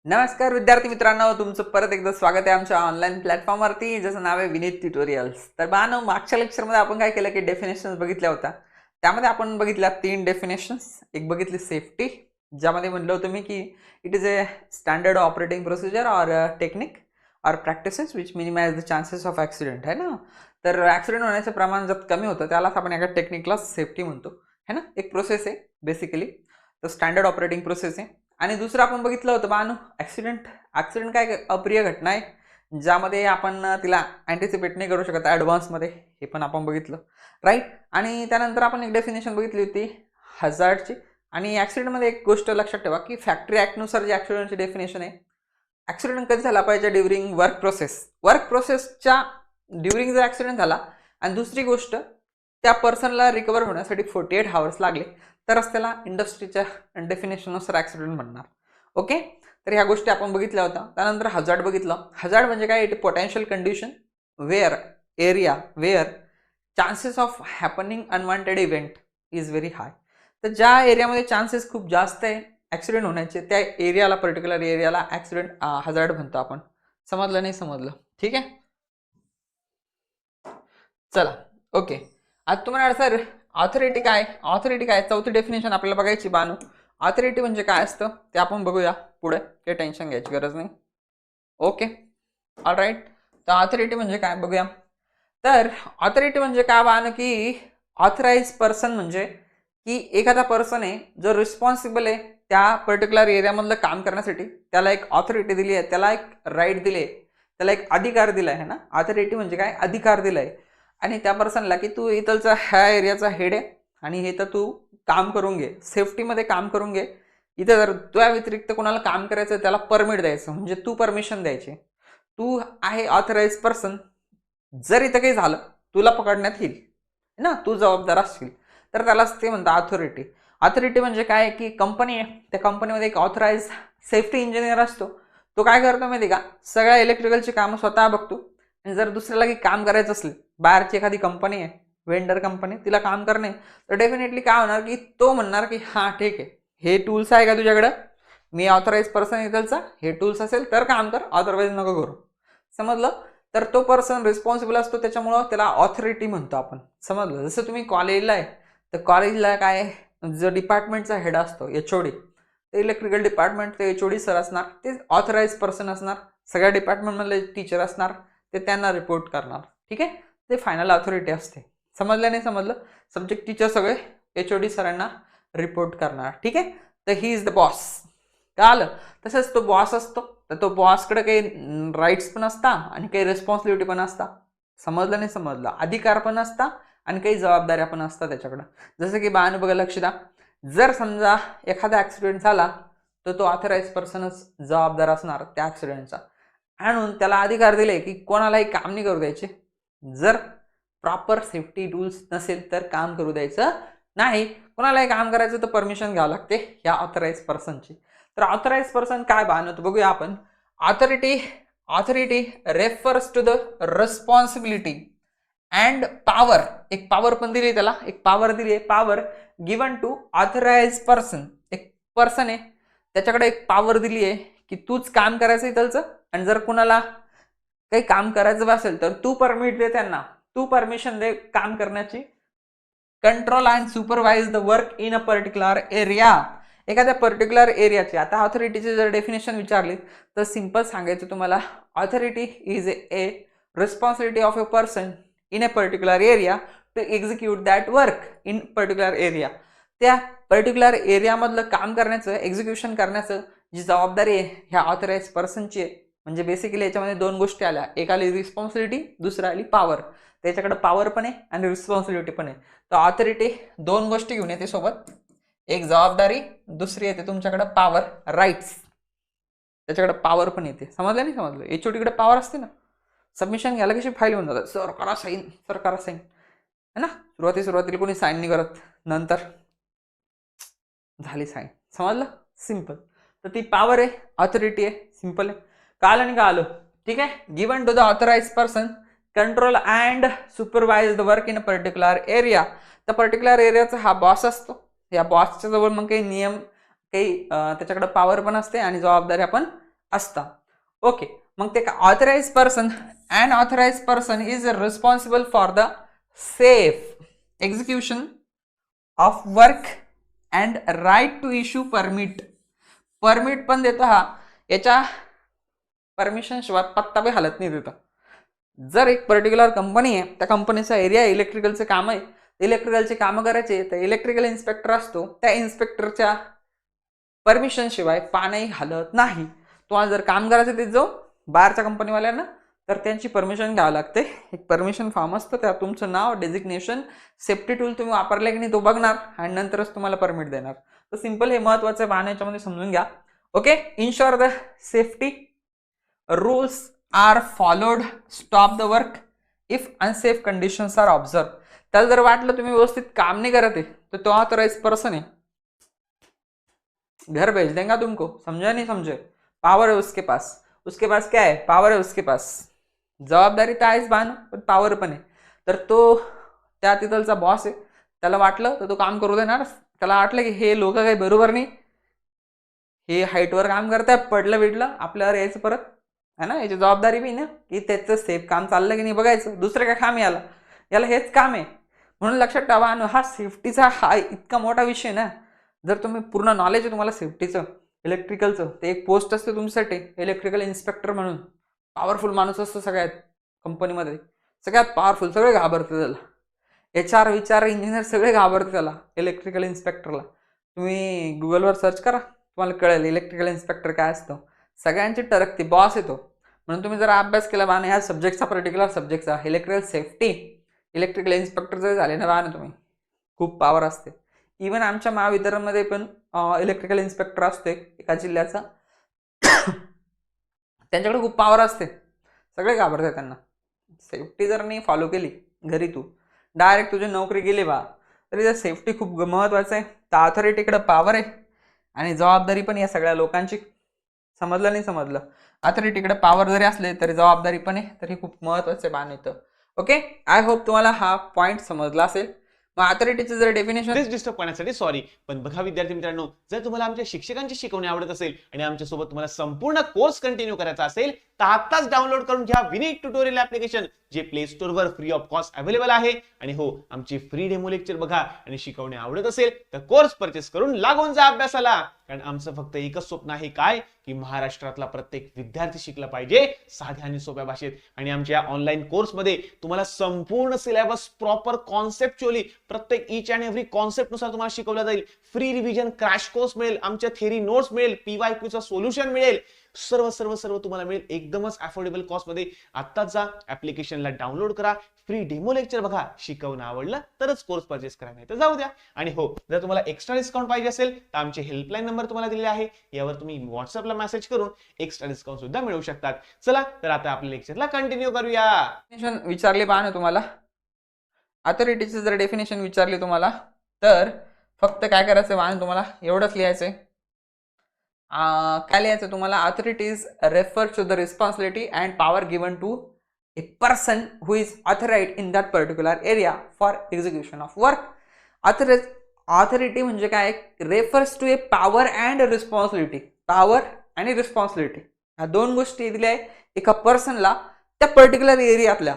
नमस्कार विद्यार्थी मित्रांनो, तुमचं परत एकदा स्वागत आहे आमच्या ऑनलाईन प्लॅटफॉर्मवरती, ज्याचं नाव आहे विनीत ट्युटोरियल्स। तर बानो मागच्या लेक्चरमध्ये आपण काय केलं की डेफिनेशन्स बघितल्या होत्या। त्यामध्ये आपण बघितल्या 3 डेफिनेशन्स। एक बघितली सेफ्टी, ज्यामध्ये म्हणलं होतं मी की it is a standard operating procedure or technique or practices which minimize the chances of accident, है ना। तर ॲक्सिडेंट होण्याचं प्रमाण जर कमी होतं त्यालाच आपण एका टेक्निकला सेफ्टी म्हणतो, है ना। एक प्रोसेस आहे बेसिकली, तर स्टँडर्ड ऑपरेटिंग प्रोसेस आहे। आणि दुसरं आपण बघितलं होतं बानू ॲक्सिडेंट काय अप्रिय घटना आहे ज्यामध्ये आपण तिला अँटिसिपेट नाही करू शकत ॲडव्हान्समध्ये, हे पण आपण बघितलं, राईट। आणि त्यानंतर आपण एक डेफिनेशन बघितली होती हजार्डची। आणि ॲक्सिडेंटमध्ये एक गोष्ट लक्षात ठेवा की फॅक्टरी ॲक्टनुसार जी ॲक्सिडेंटची डेफिनेशन आहे, ॲक्सिडेंट कधी झाला पाहिजे ड्युरिंग वर्क प्रोसेसच्या ड्युरिंग जर ॲक्सिडेंट झाला आणि दुसरी गोष्ट त्या पर्सनला रिकवर होण्यासाठी 48 आवर्स लागले तरच त्याला इंडस्ट्रीच्या डेफिनेशननुसार ॲक्सिडेंट म्हणणार। ओके, तर ह्या गोष्टी आपण बघितल्या होत्या। त्यानंतर हजार्ड बघितलं। हजार्ड म्हणजे काय, it potential condition where chances of happening unwanted event is very high. तर ज्या एरियामध्ये चान्सेस खूप जास्त आहे ॲक्सिडेंट होण्याचे, त्या एरियाला, पर्टिक्युलर एरियाला ॲक्सिडेंट हजार्ड म्हणतो आपण। समजलं नाही समजलं, ठीक आहे, चला ओके। आता तुम्हाला सर ऑथॉरिटी काय चौथी डेफिनेशन आपल्याला बघायची बानू। ऑथॉरिटी म्हणजे काय असतं ते आपण बघूया पुढे, काही टेन्शन घ्यायची गरज नाही। Okay, all right. तर ऑथॉरिटी म्हणजे काय बघूया। तर ऑथॉरिटी म्हणजे काय बानू की ऑथराइज पर्सन म्हणजे की एखादा पर्सन आहे जो रिस्पॉन्सिबल आहे त्या पर्टिक्युलर एरियामधलं काम करण्यासाठी, त्याला एक ऑथॉरिटी दिली आहे, त्याला एक राईट दिले, त्याला एक अधिकार दिला आहे ना। ऑथॉरिटी म्हणजे काय, अधिकार दिलाय आणि त्या पर्सनला की तू इथलचा ह्या एरियाचा हेड आहे आणि हे तर तू काम करून घे, सेफ्टीमध्ये काम करून घे। इथे जर तुझ्या व्यतिरिक्त कोणाला काम करायचं त्याला परमिट द्यायचं, म्हणजे तू परमिशन द्यायची, तू आहे ऑथराइज पर्सन। जर इथं काही झालं तुला पकडण्यात येईल ना, तू जबाबदार असशील, तर त्यालाच ते म्हणतात ऑथॉरिटी। ऑथॉरिटी म्हणजे काय की कंपनी आहे, त्या कंपनीमध्ये एक ऑथराइज सेफ्टी इंजिनियर असतो। तो काय करतो माहिती का, सगळ्या इलेक्ट्रिकलची कामं स्वतः बघतो आणि जर दुसऱ्याला काही काम करायचं असले, बाहेरची एखादी कंपनी आहे, वेंडर कंपनी, तिला काम करणे, तर डेफिनेटली काय होणार की तो म्हणणार की हां ठीक आहे, हे टूल्स आहे का तुझ्याकडं, मी ऑथराइज पर्सन इथलचा, हे टूल्स असेल तर काम कर, अदरवाईज नको करू। समजलं। तर तो पर्सन रिस्पॉन्सिबल असतो, त्याच्यामुळं त्याला ऑथॉरिटी म्हणतो आपण। समजलं। जसं तुम्ही कॉलेजला आहे तर कॉलेजला काय, जो डिपार्टमेंटचा हेड असतो एचओडी, ते इलेक्ट्रिकल डिपार्टमेंट ते एचओडी सर असणार, ते ऑथराइज पर्सन असणार। सगळ्या डिपार्टमेंटमधले टीचर असणार, ते त्यांना रिपोर्ट करणार, ठीक आहे, ते फायनल ऑथॉरिटी असते। समजलं नाही समजलं, सब्जेक्ट टीचर सगळे एचओडी सरांना रिपोर्ट करणार, ठीक आहे। तर ही इज द बॉस, कळालं। तसंच तो बॉस असतो, तर तो बॉसकडे काही राईट्स पण असतात आणि काही रिस्पॉन्सिबिलिटी पण असतात। समजलं नाही समजलं, अधिकार पण असतात आणि काही जबाबदाऱ्या पण असतात त्याच्याकडं। जसं की बाण बघा, लक्ष द्या, जर समजा एखादा ॲक्सिडेंट झाला तर तो ऑथराइज पर्सनच जबाबदार असणार त्या ॲक्सिडेंटचा, आणून त्याला अधिकार दिले की कोणालाही काम नाही करू द्यायचे, जर प्रॉपर सेफ्टी टूल्स नसेल तर काम करू द्यायचं नाही। कोणालाही काम करायचं तर परमिशन घ्यावं लागते या ऑथराइज पर्सनची। तर ऑथराइज पर्सन काय बांधतो बघूया आपण। Authority refers to the responsibility and power, एक पॉवर पण दिली त्याला, एक पॉवर दिली आहे, power given to authorize person. एक पर्सन आहे, त्याच्याकडे एक पॉवर दिली आहे की तूच काम करायचं इथलचं, आणि जर कुणाला काही काम करायचं असेल तर तू परमिट दे त्यांना, तू परमिशन दे काम करण्याची। Control and supervise the work in a particular area, एखाद्या पर्टिक्युलर एरियाची। आता ऑथॉरिटीची जर डेफिनेशन विचारली तर सिंपल सांगायचं तुम्हाला, authority is a responsibility of a person in a particular area to execute that work in particular area. त्या पर्टिक्युलर एरियामधलं काम करण्याचं, एक्झिक्युशन करण्याचं जी जबाबदारी आहे ह्या ऑथराइज पर्सनची आहे। म्हणजे बेसिकली याच्यामध्ये दोन गोष्टी आल्या, एक आली रिस्पॉन्सिबिलिटी, दुसरी आली पॉवर। त्याच्याकडे पॉवर पण आहे आणि रिस्पॉन्सिबिलिटी पण आहे। तर ऑथॉरिटी दोन गोष्टी घेऊन येते सोबत, एक जबाबदारी, दुसरी येते तुमच्याकडे पॉवर, राईट्स। त्याच्याकडे पॉवर पण येते। समजलं नाही समजलं, एचओडीकडे पॉवर असते ना, सबमिशन घ्यायला कशी फाईल होऊन जातात, सर करा साईन, सर करा साईन, है ना। सुरुवातीला कोणी साईन नाही करत, नंतर झाली साईन। समजलं, सिंपल। तर ती पॉवर आहे, ऑथॉरिटी आहे, सिंपल आहे, कळलं नाही कळलं, ठीक आहे। Given to the authorize person control and supervise the work in a particular area. तर पर्टिक्युलर एरियाचा हा बॉस असतो, या बॉसच्या जवळ मग काही नियम, काही त्याच्याकडे पॉवर पण असते आणि जबाबदाऱ्या पण असतं. ओके, मग ते authorize person, an authorize person is responsible for the safe execution of work and right to issue permit. Permit पण देतो हा, याच्या परमिशन शिवाय पत्ता बी हालत नाही देतं. जर एक पर्टिक्युलर कंपनी आहे, त्या कंपनीचा एरिया इलेक्ट्रिकलचं काम आहे, इलेक्ट्रिकलचे कामं करायचे, तर इलेक्ट्रिकल इन्स्पेक्टर असतो, त्या इन्स्पेक्टरच्या परमिशन शिवाय पानही हालत नाही. तुम्हाला जर काम करायचं ते जाऊ बाहेरच्या कंपनीवाल्यांना, तर त्यांची परमिशन घ्यावं लागते. एक परमिशन फॉर्म असतं, त्यात तुमचं नाव, डेजिग्नेशन, सेफ्टी टूल तुम्ही वापरले की नाही तो बघणार आणि नंतरच तुम्हाला परमिट देणार. तर सिंपल हे महत्त्वाचं पाहणं याच्यामध्ये समजून घ्या. Okay, ensure the safety rules are followed, stop the work if unsafe conditions are observe. त्याला जर वाटलं तुम्ही व्यवस्थित काम नाही करत आहे, तर तो ऑथराइज पर्सन है, घर भेज देगा तुमको. समझा नहीं समझे, पावर है उसके पास क्या है, पावर है उसके पास. जबाबदारी तर आहेच बाण, पण पावर पण आहे. तर तो त्या तिथलचा बॉस आहे, त्याला वाटलं तर तो काम करू देणार. त्याला वाटलं की हे लोक काही बरोबर नाही, हे हाईटवर काम करताय, पडलं बिडलं आपल्यावर यायचं परत है ना. याची जबाबदारी बी ना की त्याचं सेफ काम चाललं की नाही बघायचं. दुसरं काय काम आहे याला हेच काम आहे. म्हणून लक्षात ठेवा, हा सेफ्टीचा हा इतका मोठा विषय ना. जर तुम्ही पूर्ण नॉलेज आहे तुम्हाला सेफ्टीचं, इलेक्ट्रिकलचं, ते एक पोस्ट असते तुमच्यासाठी इलेक्ट्रिकल इन्स्पेक्टर म्हणून. पॉवरफुल माणूस असतो सगळ्यात कंपनीमध्ये, सगळ्यात पॉवरफुल, सगळे घाबरते त्याला. HR विचार इंजिनियर सगळे घाबरते त्याला, इलेक्ट्रिकल इन्स्पेक्टरला. तुम्ही गुगलवर सर्च करा, तुम्हाला कळेल इलेक्ट्रिकल इन्स्पेक्टर काय असतं. सगळ्यांची टरकती बॉस येतो. म्हणून तुम्ही जरा अभ्यास केला बाण ह्या सब्जेक्टचा, पर्टिक्युलर सब्जेक्टचा, इलेक्ट्रिकल सेफ्टी, इलेक्ट्रिकल इन्स्पेक्टर जर झाले ना बाण तुम्ही, खूप पॉवर असते. इवन आमच्या महावितरणमध्ये पण इलेक्ट्रिकल इन्स्पेक्टर असते एका जिल्ह्याचा, त्यांच्याकडे खूप पॉवर असते, सगळे घाबरतात त्यांना. सेफ्टी जर नाही फॉलो केली घरी, तू डायरेक्ट तुझी नोकरी गेली बा, तरी त्या सेफ्टी खूप महत्त्वाचं आहे. तर ऑथॉरिटीकडे पॉवर आहे आणि जबाबदारी पण या सगळ्या लोकांची. समजलं नाही समजलं, ऑथॉरिटीकडे पॉवर जरी असले तरी जबाबदारी पण आहे, तरी खूप महत्त्वाचं बाण येतं. ओके, आय होप तुम्हाला हा पॉईंट समजला असेल. मग ऑथॉरिटीचं जर डेफिनेशन डिस्टर्ब करण्यासाठी सॉरी, पण बघा विद्यार्थी मित्रांनो, जर तुम्हाला आमच्या शिक्षकांची शिकवणी आवडत असेल आणि आमच्यासोबत तुम्हाला संपूर्ण कोर्स कंटिन्यू करायचा असेल, तर आत्ताच डाउनलोड करून घ्या विनीत ट्युटोरियल ऍप्लिकेशन, जे play store were free of cost available आहे. आणि हो, आमची फ्री डेमो लेक्चर बघा आणि शिकवणी आवडत असेल तर कोर्स परचेस करून लागून जा अभ्यासाला. कारण आमचं फक्त एकच स्वप्न आहे, काय की महाराष्ट्रातला प्रत्येक विद्यार्थी शिकला पाहिजे साध्या आणि सोप्या भाषेत. आणि आमच्या ऑनलाईन कोर्समध्ये तुम्हाला संपूर्ण सिलेबस प्रॉपर कॉन्सेप्च्युअली प्रत्येक ईच अँड एव्हरी कॉन्सेप्ट नुसार तुम्हाला शिकवलं जाईल. फ्री रिव्हिजन क्रॅश कोर्स मिळेल, आमच्या थेरी नोट्स मिळेल, PYQचं सोल्युशन मिळेल, सर्व सर्व सर्व तुम्हाला मिळेल एकदमच अफोर्डेबल कॉस्ट मध्ये. आत्ताच जा ऍप्लिकेशनला डाउनलोड करा, फ्री डेमो लेक्चर बघा, शिकवणं आवडलं तरच कोर्स परचेस करा, नाही तर जाऊ द्या. आणि हो, जर तुम्हाला एक्स्ट्रा डिस्काउंट पाहिजे असेल तर आमचे हेल्पलाईन नंबर तुम्हाला दिलेले आहे, यावर तुम्ही व्हॉट्सअपला मेसेज करून एक्स्ट्रा डिस्काउंट सुद्धा मिळवू शकतात. चला तर आता आपल्या लेक्चरला कंटिन्यू करूया. डेफिनेशन विचारली पहा ना तुम्हाला, ऑथॉरिटीचं जर डेफिनेशन विचारली तुम्हाला, तर फक्त काय करायचं वाहन तुम्हाला एवढंच लिहायचंय. काय लिहायचं तुम्हाला, authorities refer to the responsibility and power given to a person who is authorized in that particular area for execution of work. Authority म्हणजे काय, refers to a power and responsibility. Power आणि रिस्पॉन्सिबिलिटी ह्या दोन गोष्टी दिल्या आहे एका पर्सनला त्या पर्टिक्युलर एरियातल्या.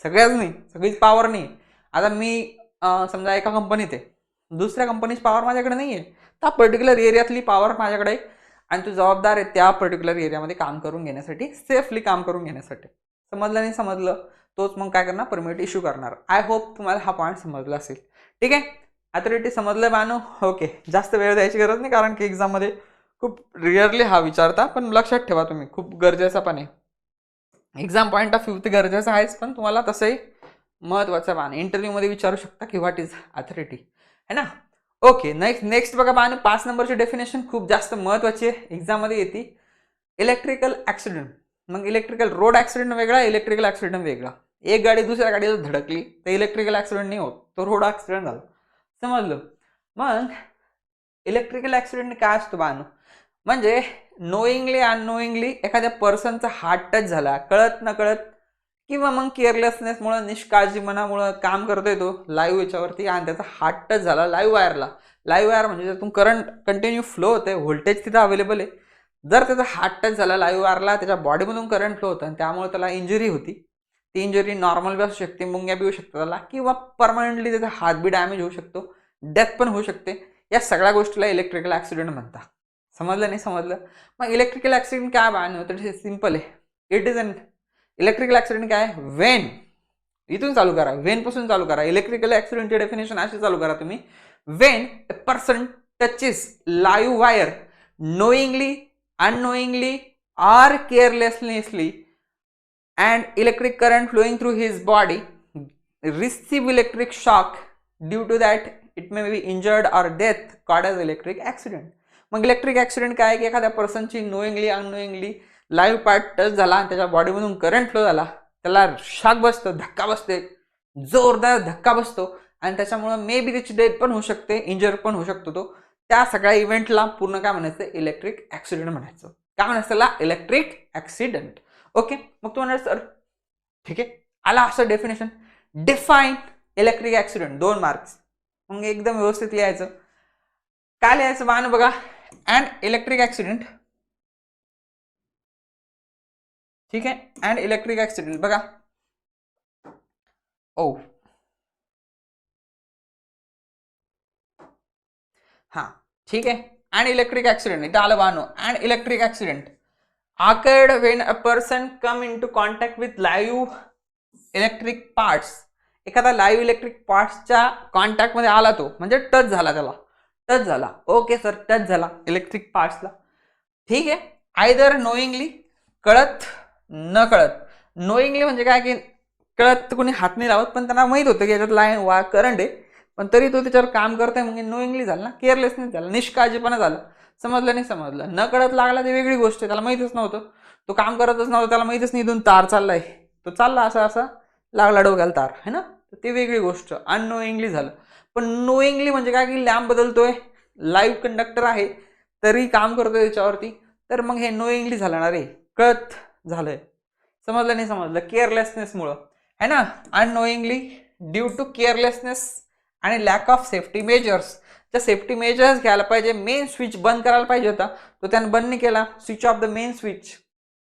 सगळ्याच नाही, सगळीच पॉवर नाही. आता मी समजा एका कंपनीत आहे, दुसऱ्या कंपनीची पॉवर माझ्याकडे नाही आहे, त्या पर्टिक्युलर एरियातली पॉवर माझ्याकडे आहे आणि तू जबाबदार आहे त्या पर्टिक्युलर एरियामध्ये काम करून घेण्यासाठी, सेफली काम करून घेण्यासाठी. समजलं नाही समजलं, तोच मग काय करणार, परमिट इश्यू करणार. आय होप तुम्हाला हा पॉईंट समजला असेल. ठीक आहे, ऑथॉरिटी समजलं बानो. ओके, जास्त वेळ द्यायची गरज नाही, कारण की एक्झाममध्ये खूप रिअरली हा विचारता, पण लक्षात ठेवा तुम्ही, खूप गरजेचा पण आहे. एक्झाम पॉईंट ऑफ व्ह्यू ते गरजेचं आहेच, पण तुम्हाला तसंही महत्त्वाचं बाण इंटरव्ह्यूमध्ये विचारू शकता की व्हॉट इज ऑथॉरिटी, है ना. ओके, नेक्स्ट बघा बाण, 5 नंबरची डेफिनेशन खूप जास्त महत्त्वाची आहे, एक्झाममध्ये येते. Electrical accident. मग इलेक्ट्रिकल रोड ॲक्सिडेंट वेगळा, इलेक्ट्रिकल ॲक्सिडेंट वेगळा. एक गाडी दुसऱ्या गाडीला धडकली तर इलेक्ट्रिकल ॲक्सिडेंट नाही होत, तो रोड ॲक्सिडेंट झाला. समजलं. मग इलेक्ट्रिकल ॲक्सिडेंट काय असतो बाण, म्हणजे नोईंगली अननोईंगली एखाद्या पर्सनचा हार्ट टच झाला, कळत न कळत, किंवा मग केअरलेसनेसमुळे, निष्काळजीपणामुळे काम करतोय तो लाईव्ह याच्यावरती आणि त्याचा हार्ट टच झाला लाईव्ह वायरला. लाईव्ह वायर म्हणजे त्यातून करंट कंटिन्यू फ्लो होते, व्होल्टेज तिथं अवेलेबल आहे. जर त्याचा हार्ट टच झाला लाईव्ह वायरला, त्याच्या बॉडीमधून करंट फ्लो होतं आणि त्यामुळे त्याला इंजुरी होती. ती इंजुरी नॉर्मल बी असू शकते, मुंग्या बी होऊ शकतात त्याला, किंवा परमनंटली त्याचा हात बी डॅमेज होऊ शकतो, डेथ पण होऊ शकते. या सगळ्या गोष्टीला इलेक्ट्रिकल ऍक्सिडेंट म्हणतात. समजलं नाही समजलं? मग इलेक्ट्रिकल ऍक्सिडेंट काय बाण तर सिम्पल आहे. It is an electrical accident काय? वेन, इथून चालू करा, वेन पासून चालू करा. इलेक्ट्रिकल ऍक्सिडेंटची डेफिनेशन अशी चालू करा तुम्ही, Wien a person touches live wire knowingly, unknowingly or carelessly and electric current flowing through his body receive electric shock, due to that it may be injured or death called as electric accident. मग electric accident काय की एखाद्या पर्सनची नोईंगली unknowingly live part touch झाला आणि त्याच्या बॉडीमधून current flow झाला, त्याला shock बसतो, धक्का बसते, जोरदार धक्का बसतो आणि त्याच्यामुळे मे बी त्याची डेथ पण होऊ शकते, इंजर पण होऊ शकतो तो. त्या सगळ्या इव्हेंटला पूर्ण काय म्हणायचं? इलेक्ट्रिक ऍक्सिडेंट म्हणायचं. काय म्हणायचं त्याला? Electric accident. ओके, मग तू म्हणणार सर ठीक आहे, आला असं definition, define electric accident, 2 marks. मग एकदम व्यवस्थित लिहायचं. काय लिहायचं बाण बघा, अँड इलेक्ट्रिक ऍक्सिडेंट. ठीक आहे, अँड इलेक्ट्रिक ऍक्सिडेंट बघा. ओ हां ठीक आहे, अँड इलेक्ट्रिक ऍक्सिडेंट इथं आलं Bano. And electric accident occurred when a person come into contact with live electric parts. एखादा लाईव्ह इलेक्ट्रिक पार्ट्सच्या कॉन्टॅक्ट मध्ये आला तो, म्हणजे टच झाला, त्याला टच झाला. ओके सर, टच झाला इलेक्ट्रिक पार्ट्सला. ठीक आहे, आयदर नोईंगली, कळत न कळत. नोईंगली म्हणजे काय की कळत कोणी हात नाही लावत, पण त्यांना माहित होतं की याच्यात लाईन करंट आहे, पण तरी तो त्याच्यावर काम करतोय, म्हणजे नोईंगली झालं ना, केअरलेसनेस झाला, निष्काळजीपणा झाला. समजलं नाही समजलं? न कळत लागला ते वेगळी गोष्ट आहे, त्याला माहितच नव्हतं, तो काम करतच नव्हतं, त्याला माहितच नाही इथून तार चाललाय, तो चालला असा असा लागला डोक्याला तार, है ना, ते वेगळी गोष्ट. अननोईंगली झालं. पण नोईंगली म्हणजे काय की लॅम्प बदलतोय, लाईव्ह कंडक्टर आहे तरी काम करतोय त्याच्यावरती, तर मग हे नोईंगली झालं ना रे, कळत झालंय. समजलं नाही समजलं? केअरलेसनेसमुळं, है ना. अननोईंगली ड्यू टू केअरलेसनेस आणि लॅक ऑफ सेफ्टी मेजर्स. त्या सेफ्टी मेजर्स घ्यायला पाहिजे. मेन स्विच बंद करायला पाहिजे होता, तो त्यानं बंद नाही केला. Switch off the main switch,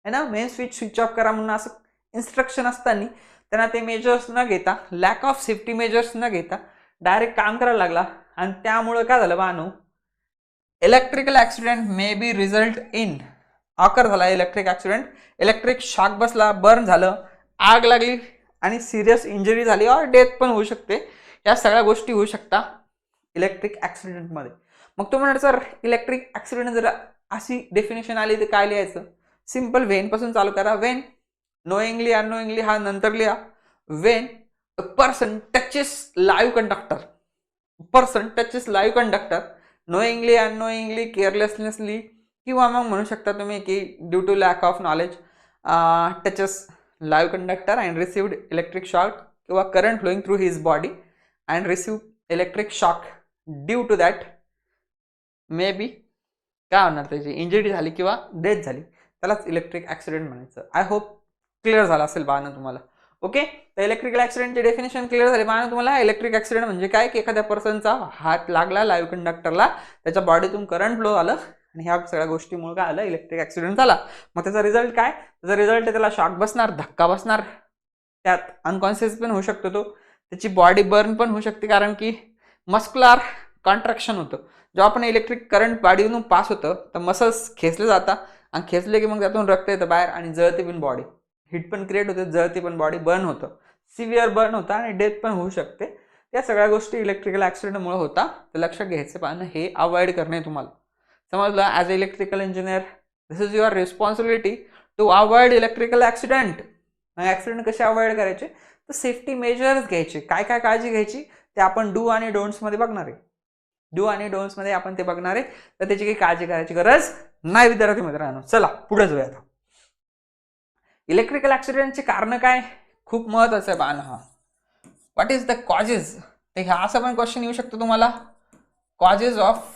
है ना, मेन स्विच स्विच ऑफ करा म्हणून असं इन्स्ट्रक्शन असताना त्यांना ते मेजर्स न घेता, लॅक ऑफ सेफ्टी मेजर्स न घेता डायरेक्ट काम करायला लागला, आणि त्यामुळे काय झालं बानू, electrical accident may be result in, occur झाला इलेक्ट्रिक ऍक्सिडेंट, इलेक्ट्रिक शॉक बसला, बर्न झालं, आग लागली आणि सिरियस इंजरी झाली और डेथ पण होऊ शकते. या सगळ्या गोष्टी होऊ शकतात इलेक्ट्रिक ऍक्सिडेंटमध्ये. मग तो म्हणणार सर इलेक्ट्रिक ऍक्सिडेंट जर अशी डेफिनेशन आली तर काय लिहायचं? सिम्पल, वेन पासून चालू करा. वेन, नोईंगली अननोईंगली हा नंतर लिहा. When a person touches live conductor, person touches live conductor, knowingly unknowingly, carelessly, किंवा मग म्हणू शकता तुम्ही की due to lack of knowledge touches live conductor and received electric shock किंवा current flowing through his body and receive electric shock, due to that may be काय होणार, त्याची इंजरी झाली किंवा डेथ झाली, त्यालाच इलेक्ट्रिक ऍक्सिडेंट म्हणायचं. आय होप क्लिअर झालं असेल बाळांनो तुम्हाला. ओके, तर इलेक्ट्रिकल ऍक्सिडेंटची डेफिनेशन क्लिअर झाली बाळांनो तुम्हाला. इलेक्ट्रिक ऍक्सिडेंट म्हणजे काय की एखाद्या पर्सनचा हात लागला लाईव्ह कंडक्टरला, त्याच्या बॉडीतून करंट फ्लो आलं आणि ह्या सगळ्या गोष्टीमुळे काय आलं, इलेक्ट्रिक ऍक्सिडेंट झाला. मग त्याचा रिझल्ट काय? त्याचा रिझल्ट आहे त्याला शॉक बसणार, धक्का बसणार, त्यात अनकॉन्शियस पण होऊ शकतो तो, त्याची बॉडी बर्न पण होऊ शकते, कारण की मस्कुलर कॉन्ट्रॅक्शन होतं. जेव्हा आपण इलेक्ट्रिक करंट बॉडीतून पास होतं तर मसल्स खेचले जातात, आणि खेचले की मग त्यातून रक्त येतं बाहेर आणि जळते पण बॉडी, हीट पण क्रिएट होते, जळते पण बॉडी, बर्न होतं, सिव्हिअर बर्न होतं आणि डेथ पण होऊ शकते. या सगळ्या गोष्टी इलेक्ट्रिकल ऍक्सिडेंटमुळे होता, तर लक्षात घ्यायचं पाहणं, हे अवॉइड करणे तुम्हाला. समजलं? As a electrical engineer this is your responsibility to avoid electrical accident. Accident कसे अवॉइड करायचे? तर सेफ्टी मेजर्स घ्यायचे. काय काय काळजी घ्यायची ते आपण डू आणि डोंट्स मध्ये बघणार आहे. डू आणि डोंट्स मध्ये आपण ते बघणार आहे, तर त्याची काही काळजी करायची गरज नाही विद्यार्थी मित्रांनो. चला पुढे जाऊया आता. इलेक्ट्रिकल ऍक्सिडेंटचे कारण काय? खूप महत्वाचं आहे बाण. हा व्हॉट इज द कॉजेस, ते हा असं पण क्वेश्चन येऊ शकतो तुम्हाला, कॉजेस ऑफ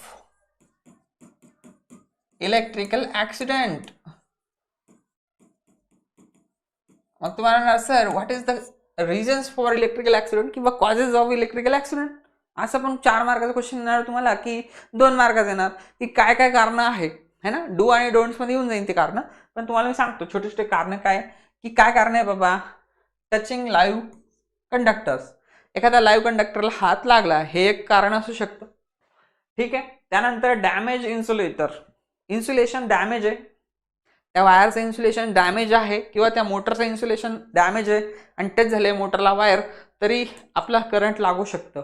इलेक्ट्रिकल ऍक्सिडेंट. मग तुम्हाला sir what is the reasons for electrical accident किंवा कॉजेस ऑफ इलेक्ट्रिकल ऍक्सिडेंट, असं पण 4 मार्काचा क्वेश्चन येणार तुम्हाला की 2 मार्काचा येणार, की काय काय कारण आहे है ना. डू आणि डोंट्स मध्ये येऊन जाईल ते कारण, पण तुम्हाला मी सांगतो छोटे छोटे कारण काय की काय कारण आहे बाबा. टचिंग लाईव्ह कंडक्टर्स, एखाद्या लाईव्ह कंडक्टरला हात लागला हे एक कारण असू शकतं. ठीक आहे. त्यानंतर डॅमेज इन्सुलेटर, इन्सुलेशन डॅमेज आहे, त्या वायरचं इन्सुलेशन डॅमेज आहे किंवा त्या मोटरचं इन्सुलेशन डॅमेज आहे आणि तेच झाले मोटरला वायर, तरी आपला करंट लागू शकतं.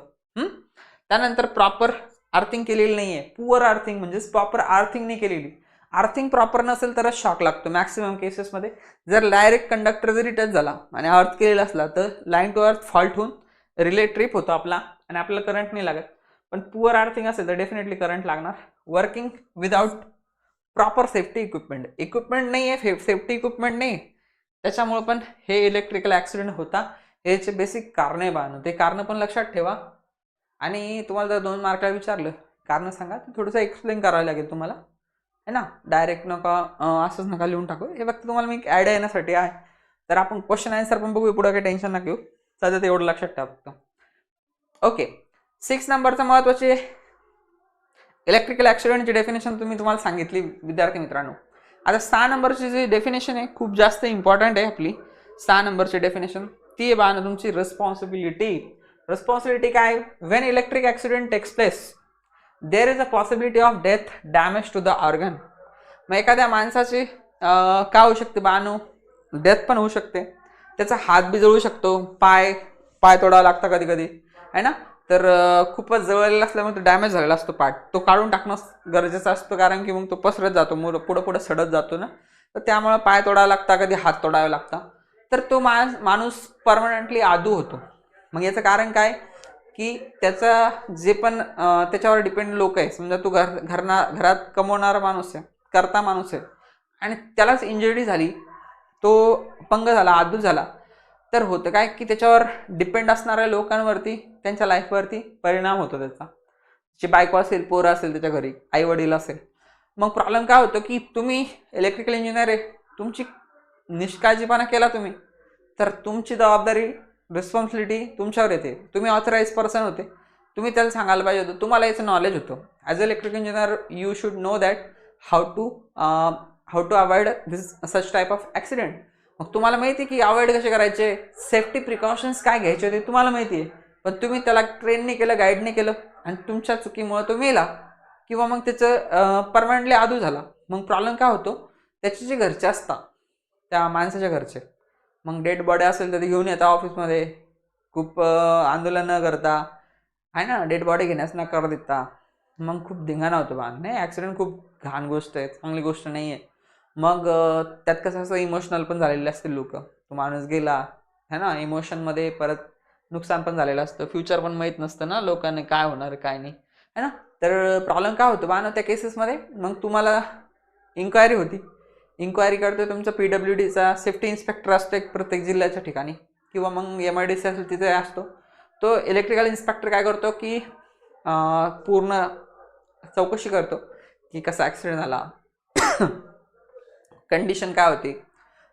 त्यानंतर प्रॉपर आर्थिंग केलेली नाही आहे, पुअर आर्थिंग म्हणजेच प्रॉपर आर्थिंग नाही केलेली. आर्थिंग प्रॉपर नसेल तरच शॉक लागतो मॅक्सिमम केसेसमध्ये. जर डायरेक्ट कंडक्टर जरी टच झाला आणि अर्थ केलेला असला तर लाईन टू अर्थ फॉल्ट होऊन रिले ट्रिप होतो आपला आणि आपल्याला करंट नाही लागत. पण पुअर आर्थिंग असेल तर डेफिनेटली करंट लागणार. Working without proper safety equipment नाही आहे, सेफ्टी इक्विपमेंट नाही, त्याच्यामुळे पण हे इलेक्ट्रिकल ॲक्सिडेंट होता. याचे बेसिक कारण आहे बाळांनो, ते कारण पण लक्षात ठेवा. आणि तुम्हाला जर 2 मार्काला विचारलं कारण सांगा तर थोडंसं एक्सप्लेन करावं लागेल तुम्हाला, है ना. डायरेक्ट नका असंच नका लिहून टाकू, हे फक्त तुम्हाला मी एक आयडिया येण्यासाठी आहे. तर आपण क्वेश्चन आन्सर पण बघू, पुढे काही टेन्शन नका घेऊ, सध्या एवढं लक्षात ठेवा फक्त. ओके. 6 नंबरचं महत्त्वाचे इलेक्ट्रिकल ॲक्सिडेंटची डेफिनेशन तुम्हाला सांगितली विद्यार्थी मित्रांनो. आता 6 नंबरची जी डेफिनेशन आहे खूप जास्त इम्पॉर्टंट आहे आपली. 6 नंबरची डेफिनेशन ती आहे बाळांनो तुमची रिस्पॉन्सिबिलिटी. रिस्पॉन्सिबिलिटी काय? When electric accident takes place there is a possibility of death, damage to the organ. मग एखाद्या माणसाची काय होऊ शकते बाळांनो? डेथ पण होऊ शकते, त्याचा हात बी जळू शकतो, पाय तोडावा लागता कधी कधी, है ना. तर खूपच जवळलेला असल्यामुळे तो डॅमेज झालेला असतो पार्ट, तो काढून टाकणं गरजेचं असतं, कारण की मग तो पसरत जातो, पुढं सडत जातो ना, तर त्यामुळे पाय तोडावा लागता, कधी हात तोडावे लागता. तर तो माणूस परमनंटली आदू होतो. मग याचं कारण काय की त्याचा जे पण त्याच्यावर डिपेंड लोक आहे, समजा तू घरात कमवणारा माणूस आहे, करता माणूस आहे आणि त्यालाच इंजरी झाली, तो अपंग झाला, आदू झाला, तर होतं काय की त्याच्यावर डिपेंड असणाऱ्या लोकांवरती, त्यांच्या लाईफवरती परिणाम होतो त्याचा. जी बायको असेल, पोरं असेल त्याच्या घरी, आई वडील असेल. मग प्रॉब्लेम काय होतो की तुम्ही इलेक्ट्रिकल इंजिनियर आहे, तुमची निष्काळजीपणा केला तुम्ही तर तुमची जबाबदारी, रिस्पॉन्सिबिलिटी तुमच्यावर येते. तुम्ही ऑथराइज पर्सन होते, तुम्ही त्याला सांगायला पाहिजे होतं, तुम्हाला याचं नॉलेज होतं. As a electrical engineer you should know that how to avoid this such type of accident. मग तुम्हाला माहिती आहे की अवॉइड कसे करायचे, सेफ्टी प्रिकॉशन्स काय घ्यायचे होते तुम्हाला माहिती आहे, पण तुम्ही त्याला ट्रेन नाही केलं, गाईड नाही केलं आणि तुमच्या चुकीमुळे तो मेला किंवा मग त्याचं परमनंटली आदू झाला. मग प्रॉब्लेम काय होतो, त्याचे जे घरचे असतात, त्या माणसाच्या घरचे, मग डेड बॉडी असेल तर ते घेऊन येतात ऑफिसमध्ये, खूप आंदोलनं करता, आहे ना, डेड बॉडी घेण्यास नकार देता, मग खूप धिंगाणा होतो बा. नाही, ॲक्सिडेंट खूप घाण गोष्ट आहे, चांगली गोष्ट नाही आहे. मग त्यात कसं असं इमोशनल पण झालेले असतील लोक, तो माणूस गेला है ना, इमोशनमध्ये परत नुकसान पण झालेलं असतं, फ्युचर पण माहीत नसतं ना लोकांनी काय होणार काय नाही, है ना. तर प्रॉब्लेम काय होतो बा ना त्या केसेसमध्ये, मग तुम्हाला इन्क्वायरी होती, इन्क्वायरी करतो तुमचा PWDचा सेफ्टी इन्स्पेक्टर असतो एक प्रत्येक जिल्ह्याच्या ठिकाणी, किंवा मग MIDC असेल तिथे असतो. तो इलेक्ट्रिकल इन्स्पेक्टर काय करतो की पूर्ण चौकशी करतो की कसा ॲक्सिडेंट झाला, कंडिशन काय होती,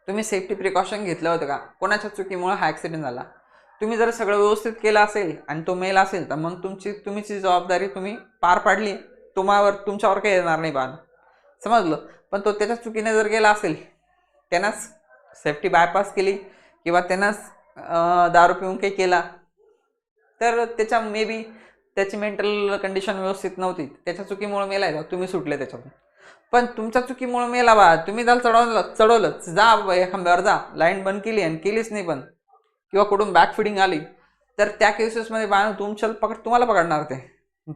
तुम्ही सेफ्टी प्रिकॉशन घेतलं होतं का, कोणाच्या चुकीमुळे हा ॲक्सिडेंट झाला. तुम्ही जर सगळं व्यवस्थित केलं असेल आणि तो मेल असेल तर मग तुमची जबाबदारी तुम्ही पार पाडली, तुमच्यावर काही येणार नाही बाण, समजलं. पण तो त्याच्या चुकीने जर गेला असेल, त्यानंच सेफ्टी बायपास केली किंवा त्यानंच दारू पिऊन काही केला, तर त्याच्या मे बी त्याची मेंटल कंडिशन व्यवस्थित नव्हती, त्याच्या चुकीमुळे मेला, तुम्ही सुटले त्याच्यातून. पण तुमच्या चुकीमुळे मेला बा, तुम्ही त्याला चढवलंच, जा बाबा एखाद्यावर जा, लाईन बंद केली आणि केलीच नाही बंद, किंवा कुठून बॅक फिडिंग आली, तर त्या केसेसमध्ये बा तुम्हाला पकडणार, ते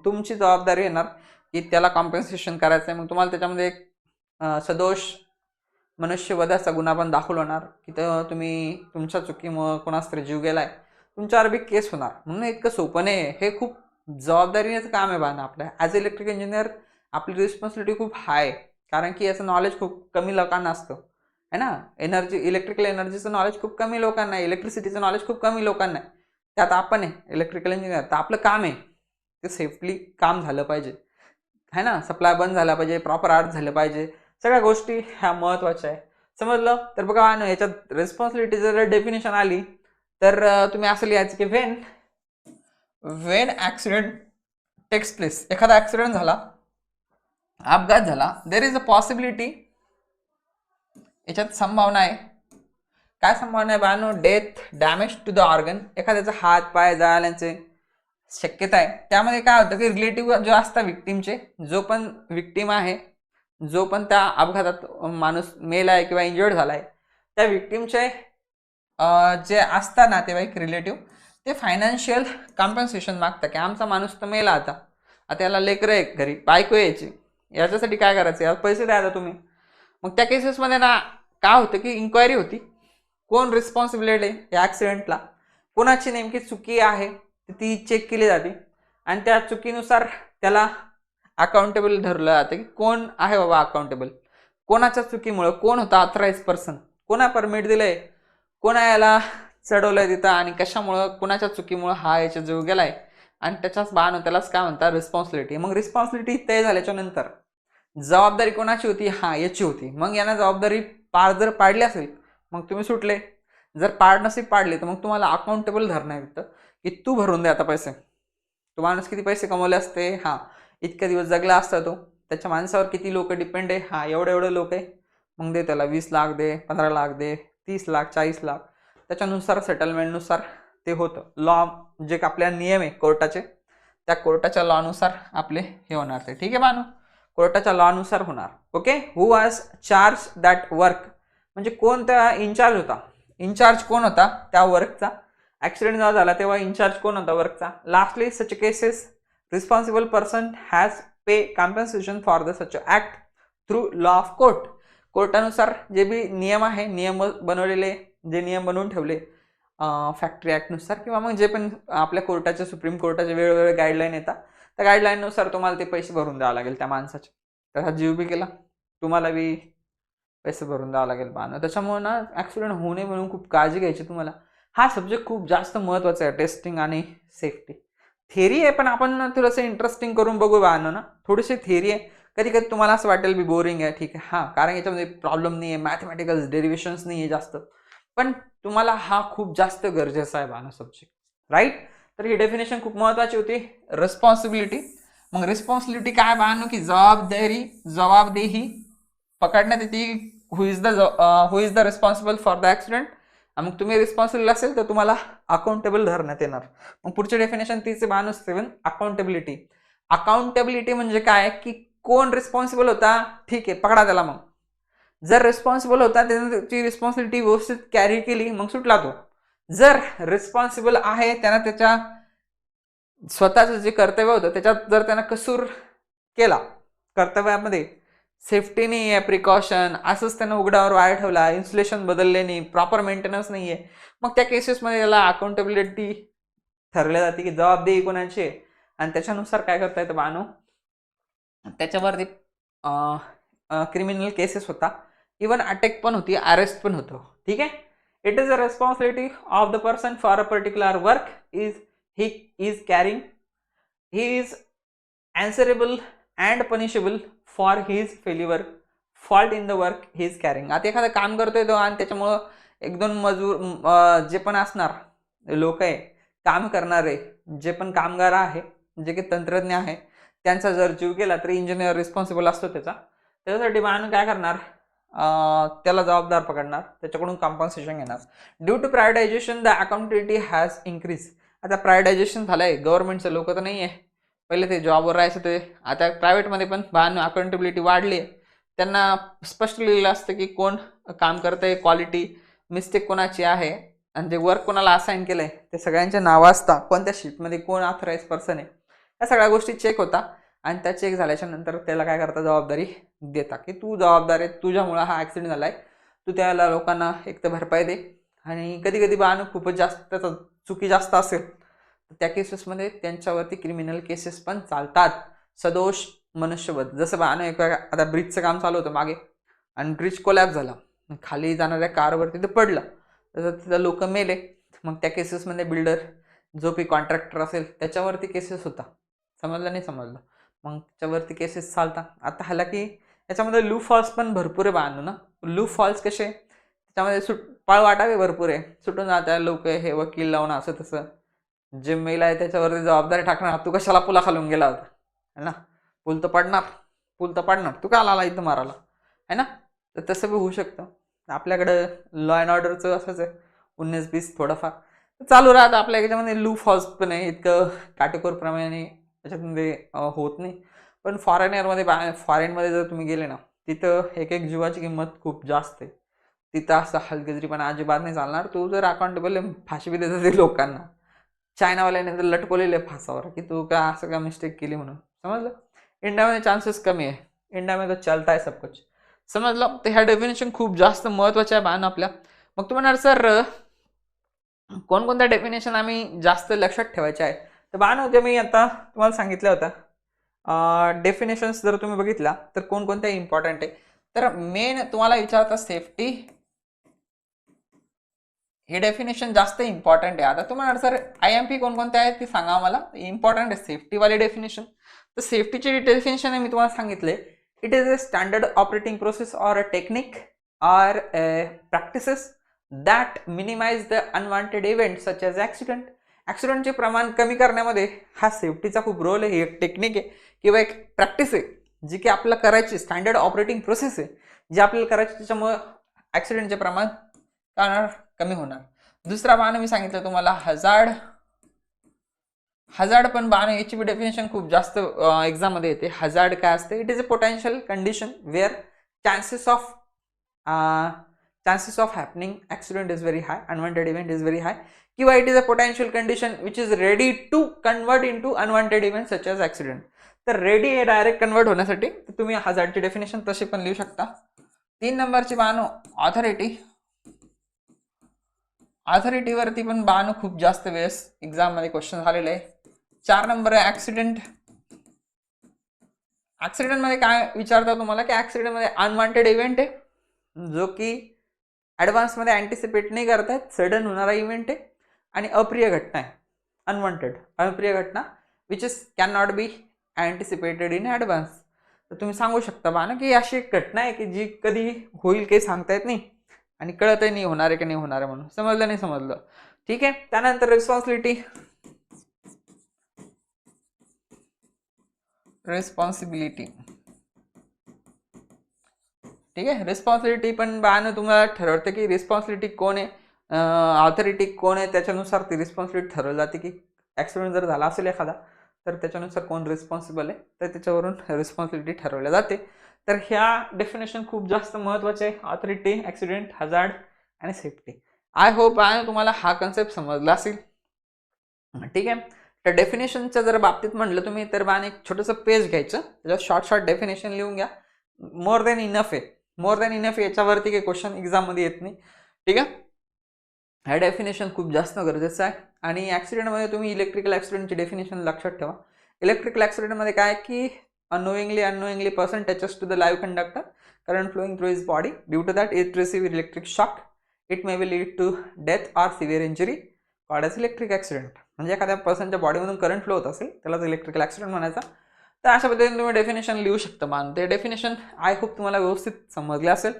तुमची जबाबदारी येणार की त्याला कॉम्पेन्सेशन करायचं आहे. मग तुम्हाला त्याच्यामध्ये एक सदोष मनुष्यवधाचा गुन्हा पण दाखल होणार की तुम्ही तुमच्या चुकीमुळं कोणास तरी जीव गेलाय, तुमच्यावर बी केस होणार. म्हणून इतकं सोपं नाही, हे खूप जबाबदारीचं काम आहे बाना आपल्या ॲज अ इलेक्ट्रिकल इंजिनियर. आपली रिस्पॉन्सिबिलिटी खूप हाय, कारण की याचं नॉलेज खूप कमी लोकांना असतं, है ना. इलेक्ट्रिकल एनर्जीचं नॉलेज खूप कमी लोकांना आहे, इलेक्ट्रिसिटीचं नॉलेज खूप कमी लोकांना आहे. त्यात आपण आहे इलेक्ट्रिकल इंजिनियर, तर आपलं काम आहे ते सेफली काम झालं पाहिजे, है ना. सप्लाय बंद झाला पाहिजे, प्रॉपर आर्ट झालं पाहिजे, सगळ्या गोष्टी ह्या महत्त्वाच्या आहे, समजलं. तर बघा ना, याच्यात रिस्पॉन्सिबिलिटी जर डेफिनेशन आली तर तुम्ही असं लिहायचं की व्हेन ॲक्सिडेंट टेक्स प्लेस, एखादा ॲक्सिडेंट झाला अपघात झाला, देर इज अ पॉसिबिलिटी, याच्यात संभावना आहे. काय संभावना आहे बानो? Death, damage to the organ, एखाद्याचा हात पाय जाण्याचे शक्यता आहे. त्यामध्ये काय होतं की रिलेटिव्ह जो असतात विक्टीमचे, जो पण विक्टीम आहे, जो पण त्या अपघातात माणूस मेला आहे किंवा इंजर्ड झाला आहे, त्या विक्टीमचे जे असतात नातेवाईक रिलेटिव्ह, ते फायनान्शियल कॉम्पन्सेशन मागतात की आमचा माणूस तर मेला, आता याला लेकरं आहे घरी, बायको यायची, याच्यासाठी काय करायचं, याला पैसे द्यायला तुम्ही. मग त्या केसेसमध्ये ना काय होतं की इन्क्वायरी होती, कोण रिस्पॉन्सिबिलिटी आहे या ॲक्सिडेंटला, कोणाची नेमकी चुकी आहे ती चेक केली जाते आणि त्या चुकीनुसार त्याला अकाउंटेबल धरलं जातं की कोण आहे बाबा अकाउंटेबल, कोणाच्या चुकीमुळं, कोण होता ऑथराईज पर्सन, कोणा परमिट दिलंय, कोणा याला चढवलंय तिथं आणि कशामुळं, कोणाच्या चुकीमुळं हा याच्या जीव गेलाय, आणि त्याच्याच त्यालाच काय म्हणतात रिस्पॉन्सिबिलिटी. मग रिस्पॉन्सिबिलिटी तय झाल्याच्या नंतर जबाबदारी कोणाची होती? हा याची होती. मग यांना जबाबदारी पार जर पाडली असेल मग तुम्ही सुटले, जर पाड नसीब पाडले तर मग तुम्हाला अकाउंटेबल धरण्यात येतं की तू भरून दे आता पैसे. तो माणूस किती पैसे कमवले असते, हा इतके दिवस जगला असता तो, त्याच्या माणसावर किती लोक डिपेंड आहे, हा एवढे लोक आहे, मग दे त्याला 20 लाख दे, 15 लाख दे, 30 लाख, 40 लाख, त्याच्यानुसार सेटलमेंटनुसार ते होतं. लॉ जे आपल्या नियम आहे कोर्टाचे, त्या कोर्टाच्या लॉनुसार आपले हे होणार ते. ठीक आहे बानू, कोर्टाच्या लॉनुसार होणार. Okay. Who was charge that work, म्हणजे कोण त्या इन्चार्ज होता, इन्चार्ज कोण होता त्या वर्कचा, ॲक्सिडेंट जेव्हा झाला तेव्हा इन्चार्ज कोण होता वर्कचा. Lastly such cases responsible person has pay compensation for the such act through law of court. कोर्टानुसार जे बी नियम आहे, नियम बनवलेले, जे नियम बनवून ठेवले फॅक्टरी ॲक्टनुसार, किंवा मग जे पण आपल्या कोर्टाचे, सुप्रीम कोर्टाचे वेगवेगळे गाईडलाईन येतात, त्या गाईडलाईननुसार तुम्हाला ते पैसे भरून द्यावं लागेल त्या माणसाचे. त्याचा जीव बी गेला, तुम्हाला बी पैसे भरून द्यावं लागेल बाण. त्याच्यामुळे ना ॲक्सिडेंट होऊ नये म्हणून खूप काळजी घ्यायची तुम्हाला. हा सब्जेक्ट खूप जास्त महत्त्वाचा आहे, टेस्टिंग आणि सेफ्टी. थेरी आहे पण आपण थोडंसं इंटरेस्टिंग करून बघू बाण ना, थोडीशी थेरी आहे. कधी कधी तुम्हाला असं वाटेल बी बोरिंग आहे, ठीक आहे, हां, कारण याच्यामध्ये प्रॉब्लेम नाही आहे, मॅथमॅटिकल डेरिव्हेशन्स नाही आहे जास्त, पण तुम्हाला हा खूप जास्त गरजेचा आहे बाण सब्जेक्ट, राईट. तर ही डेफिनेशन खूप महत्त्वाची होती. रिस्पॉन्सिबिलिटी, मग रिस्पॉन्सिबिलिटी काय बाण की जबाबदेही पकडण्यात येते. Who is the responsible for the accident. मग तुम्ही रिस्पॉन्सिबल असेल तर तुम्हाला अकाउंटेबल धरण्यात येणार. मग पुढचे डेफिनेशन 7 अकाउंटेबिलिटी. अकाउंटेबिलिटी म्हणजे काय की कोण रिस्पॉन्सिबल होता, ठीक आहे, पकडा त्याला. मग जर रिस्पॉन्सिबल होता त्याने त्याची रिस्पॉन्सिबिलिटी व्यवस्थित कॅरी केली मग सुटला तो. जर रिस्पॉन्सिबल आहे त्यानं त्याच्या स्वतःचं जे कर्तव्य होतं त्याच्यात जर त्यानं कसूर केला, कर्तव्यामध्ये सेफ्टी नाही आहे, प्रिकॉशन, असंच त्यानं उघड्यावर वायर ठेवला, इन्सुलेशन बदलले नाही, प्रॉपर मेंटेनन्स नाही आहे, मग त्या केसेसमध्ये याला अकाउंटेबिलिटी ठरल्या जाते की जबाबदेही कोणाची आहे. आणि त्याच्यानुसार काय करता येतं बानो, त्याच्यावरती क्रिमिनल केसेस होता, इवन अटॅक पण होती, अरेस्ट पण होतो. ठीक आहे. It is a responsibility of the person for a particular work he is carrying. He is answerable and punishable for his failure, fault in the work he is carrying. आता एखादं काम करतोय तो आणि त्याच्यामुळं एक दोन मजूर जे पण असणार लोक आहे, काम करणारे जे पण कामगार आहे, जे काही तंत्रज्ञ आहे, त्यांचा जर जीव गेला तर इंजिनियर रिस्पॉन्सिबल असतो त्याच्यासाठी माणूस काय करणार, त्याला जबाबदार पकडणार, त्याच्याकडून कॉम्पन्सेशन घेणार. Due to privatization the accountability has increase. आता प्रायव्हेटायझेशन झालंय, गव्हर्नमेंटचं लोक तर नाही आहे, पहिले ते जॉबवर राहायचं ते, आता प्रायव्हेटमध्ये पण अकाउंटेबिलिटी वाढली आहे. त्यांना स्पष्ट लिहिलं असतं की कोण काम करतंय, क्वालिटी, मिस्टेक कोणाची आहे, आणि जे वर्क कोणाला असाइन केलंय ते सगळ्यांचे नावं असतात, कोणत्या शीटमध्ये कोण ऑथराईज पर्सन आहे, या सगळ्या गोष्टी चेक होता. आणि त्या चेक झाल्याच्या नंतर त्याला काय करता, जबाबदारी देता की तू जबाबदार आहे, तुझ्यामुळं हा ॲक्सिडेंट झालाय, तू त्याला लोकांना एक तर भरपाई दे. आणि कधी कधी बाण खूपच जास्त त्याचा चुकी जास्त असेल तर त्या केसेसमध्ये त्यांच्यावरती क्रिमिनल केसेस पण चालतात. सदोष मनुष्यवध, जसं बाण आता ब्रिजचं काम चालू होतं मागे आणि ब्रिज कोलॅप्स झाला, खाली जाणाऱ्या कारवरती ते पडलं, तर तिथं लोक मेले. मग त्या केसेसमध्ये बिल्डर जो काही कॉन्ट्रॅक्टर असेल त्याच्यावरती केसेस होता. समजलं नाही समजलं, मग त्याच्यावरती केसेस चालतात. आता हालाकी याच्यामध्ये लूप फॉल्स पण भरपूर आहे बांधू ना. लूप फॉल्स कसे, त्याच्यामध्ये पळवाटावे भरपूर आहे, सुटून जात्या लोक, हे वकील लावून असं तसं, जे मेल आहे त्याच्यावरती जबाबदारी टाकणार, तू कशाला पुला खालून गेला होता, है ना, पूल तर पडणार, फुल तर पाडणार, तू का आला इथं मारायला, है ना. तर तसं बी होऊ शकतं. आपल्याकडं लॉ अँड ऑर्डरचं असंच आहे, 19-20 थोडंफार चालू राहतं आपल्या याच्यामध्ये. लूप हॉर्स पण आहे, इतकं काटेकोरप्रमाणे त्याच्यामध्ये होत नाही. पण फॉरेनमध्ये जर तुम्ही गेले ना, तिथं एक एक जीवाची किंमत खूप जास्त आहे. तिथं असं हलगर्जीपणा अजिबात नाही चालणार. तू जर अकाउंटेबल फाशी बी देत ते लोकांना. चायनावाल्याने तर लटकवलेले फासावर की तू का असं का मिस्टेक केली म्हणून, समजलं. इंडियामध्ये चान्सेस कमी आहे, इंडियामध्ये तो चलता है सब कुछ, समजलं. तर ह्या डेफिनेशन खूप जास्त महत्त्वाच्या आहे बाण आपल्या. मग तुम्हाला सर कोणकोणत्या डेफिनेशन आम्ही जास्त लक्षात ठेवायचे आहे, तर बाण होते मी आता तुम्हाला सांगितलं होतं. डेफिनेशन्स जर तुम्ही बघितला तर कोणकोणत्या इम्पॉर्टंट आहे, तर मेन तुम्हाला विचारता सेफ्टी हे डेफिनेशन जास्त इम्पॉर्टंट आहे. आता तुम्हाला सर IMP कोणकोणते आहेत ते सांगा मला. इम्पॉर्टंट आहे सेफ्टीवाले डेफिनेशन. तर सेफ्टीचे डेफिनेशन आहे मी तुम्हाला सांगितले. It is a standard operating process or a technique or practices that minimize the unwanted event such as accident. ॲक्सिडेंटचे प्रमाण कमी करण्यामध्ये हा सेफ्टीचा खूप रोल आहे. ही एक टेक्निक आहे किंवा एक प्रॅक्टिस आहे जी की आपल्याला करायची, स्टँडर्ड ऑपरेटिंग प्रोसेस आहे जी आपल्याला करायची, त्याच्यामुळे ॲक्सिडेंटचे प्रमाण कमी होणार. दुसरा बाण मी सांगितलं तुम्हाला हजार्ड पण बाण याची बी डेफिनेशन खूप जास्त एक्झाम मध्ये येते. हजार्ड काय असते, it is a potential condition where chances of happening accident is very high, unwanted event is very high, किंवा it is a potential condition which is ready to convert in to unwanted event such as accident. तर ready आहे direct convert होण्यासाठी, तर तुम्ही हजार्डची definition तशी पण लिहू शकता. 3 नंबरची बाण ऑथॉरिटीवरती पण बाण खूप जास्त वेळेस एक्झाम मध्ये क्वेश्चन झालेले आहे. 4 नंबर आहे ऍक्सिडेंट. ऍक्सिडेंट मध्ये काय विचारतात तुम्हाला की ऍक्सिडेंट मध्ये अनवॉन्टेड इव्हेंट आहे जो की ऍडव्हान्स मध्ये अँटिसिपेट नाही करतायत, सडन होणारा इव्हेंट आहे आणि अप्रिय घटना आहे. अप्रिय घटना which is can not be anticipated in advance. तर तुम्ही सांगू शकता बा ना की अशी एक घटना आहे की जी कधी होईल काही सांगता येत नाही आणि कळतही नाही होणार आहे की नाही होणार आहे म्हणून. समजलं नाही समजलं, ठीक आहे. त्यानंतर रिस्पॉन्सिबिलिटी ठीक आहे. रिस्पॉन्सिबिलिटी पण बाण तुम्हाला ठरवते की रिस्पॉन्सिबिलिटी कोण आहे, ऑथॉरिटी कोण आहे, त्याच्यानुसार ती रिस्पॉन्सिबिलिटी ठरवली जाते की ॲक्सिडेंट जर झाला असेल एखादा तर त्याच्यानुसार कोण रिस्पॉन्सिबल आहे, तर त्याच्यावरून रिस्पॉन्सिबिलिटी ठरवल्या जाते. तर ह्या डेफिनेशन खूप जास्त महत्त्वाचे आहे, ऑथॉरिटी, ॲक्सिडेंट, हजार्ड आणि सेफ्टी. आय होप तुम्हाला हा कन्सेप्ट समजला असेल, ठीक आहे. तर डेफिनेशनच्या जर बाबतीत म्हटलं तुम्ही तर बाण एक छोटंसं पेज घ्यायचं, त्याच्यात शॉर्ट डेफिनेशन लिहून घ्या. मोर दॅन इनफ आहे, याच्यावरती काही क्वेश्चन एक्झाममध्ये येत नाही, ठीक आहे. ह्या डेफिनेशन खूप जास्त गरजेचं आहे. आणि ॲक्सिडेंटमध्ये तुम्ही इलेक्ट्रिकल ॲक्सिडेंटची डेफिनेशन लक्षात ठेवा. इलेक्ट्रिकल ॲक्सिडेंटमध्ये काय की unknowingly person touches to the live conductor, current flowing through his body. Due to that, it receives electric shock. It may be lead to death or severe injury called as electric accident. म्हणजे एखाद्या पर्सनच्या बॉडीमधून current flow होत असेल त्यालाच electrical accident म्हणायचा. तर अशा पद्धतीने तुम्ही डेफिनेशन लिहू शकता बाण. ते डेफिनेशन आय होप तुम्हाला व्यवस्थित समजले असेल,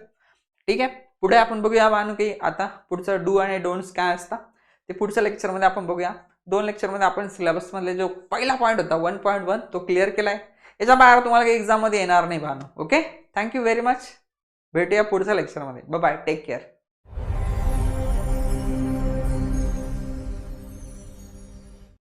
ठीक आहे. पुढे आपण बघूया बाण की आता पुढचं डू आणि डोंट्स काय असतात ते पुढच्या लेक्चरमध्ये आपण बघूया. 2 लेक्चरमध्ये आपण सिलेबसमधले जो पहिला पॉईंट होता 1.1 तो क्लिअर केला आहे. याच्या बाहेर तुम्हाला काही एक्झाममध्ये येणार नाही बाण. Okay, thank you very much. भेटूया पुढच्या लेक्चरमध्ये. Bye bye, take care.